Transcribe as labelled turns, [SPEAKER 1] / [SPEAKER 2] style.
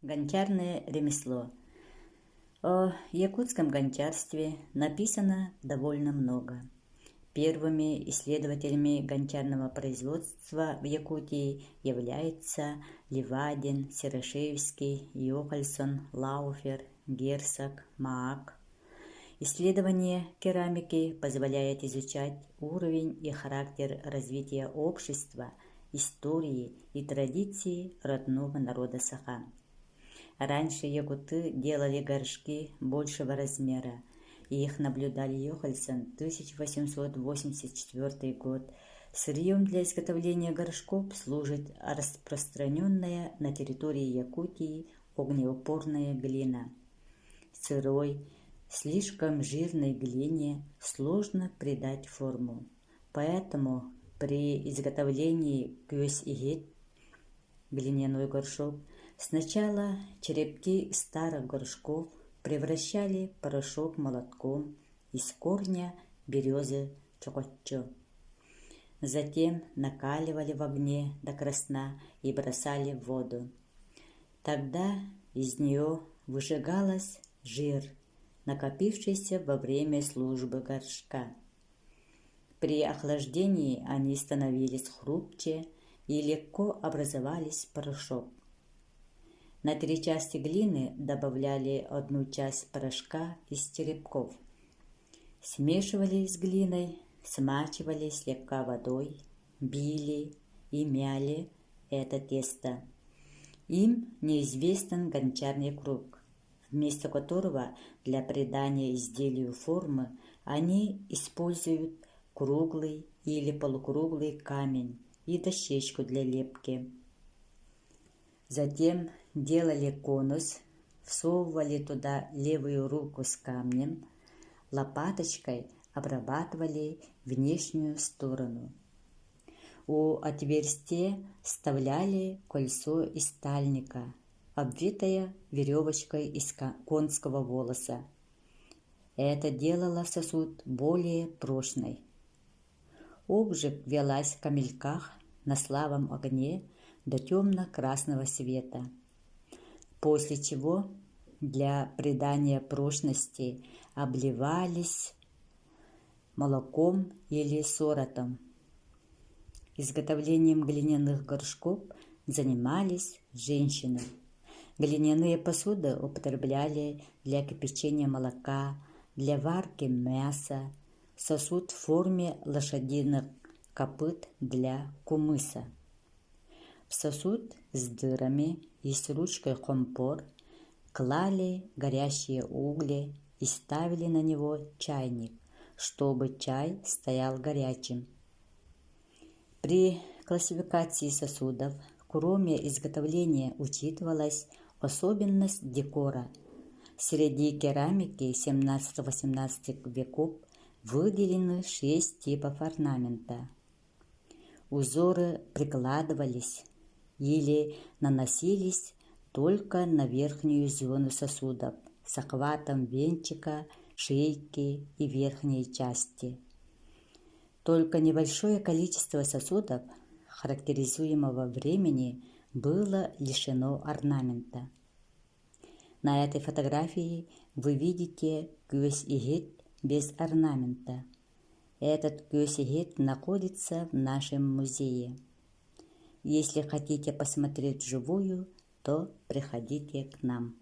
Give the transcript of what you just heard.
[SPEAKER 1] Гончарное ремесло. О якутском гончарстве написано довольно много. Первыми исследователями гончарного производства в Якутии являются Левадин, Серошевский, Йохальсон, Лауфер, Герцог, Маак. Исследование керамики позволяет изучать уровень и характер развития общества, истории и традиции родного народа Саха. Раньше якуты делали горшки большего размера, и их наблюдали Йохальсон, 1884 год. Сырьем для изготовления горшков служит распространенная на территории Якутии огнеупорная глина. Сырой, слишком жирной глине сложно придать форму, поэтому при изготовлении кюс-игит, глиняной горшок, сначала черепки старых горшков превращали в порошок молотком из корня березы чокотчо. Затем накаливали в огне до красна и бросали в воду. Тогда из нее выжигалось жир, накопившийся во время службы горшка. При охлаждении они становились хрупче и легко образовались в порошок. На 3 части глины добавляли 1 часть порошка из черепков. Смешивали с глиной, смачивали слегка водой, били и мяли это тесто. Им неизвестен гончарный круг, вместо которого для придания изделию формы они используют круглый или полукруглый камень и дощечку для лепки. Затем делали конус, всовывали туда левую руку с камнем, лопаточкой обрабатывали внешнюю сторону. У отверстия вставляли кольцо из стальника, обвитое веревочкой из конского волоса. Это делало сосуд более прочной. Обжиг велась в камельках на слабом огне до темно-красного цвета, после чего для придания прочности обливались молоком или соротом. Изготовлением глиняных горшков занимались женщины. Глиняные посуды употребляли для кипячения молока, для варки мяса, сосуд в форме лошадиных копыт для кумыса. В сосуд с дырами и с ручкой компор клали горящие угли и ставили на него чайник, чтобы чай стоял горячим. При классификации сосудов, кроме изготовления, учитывалась особенность декора. Среди керамики 17-18 веков выделены 6 типов орнамента. Узоры прикладывались или наносились только на верхнюю зону сосудов с охватом венчика, шейки и верхней части. Только небольшое количество сосудов характеризуемого времени было лишено орнамента. На этой фотографии вы видите кюс-игит без орнамента. Этот кюс-игит находится в нашем музее. Если хотите посмотреть вживую, то приходите к нам.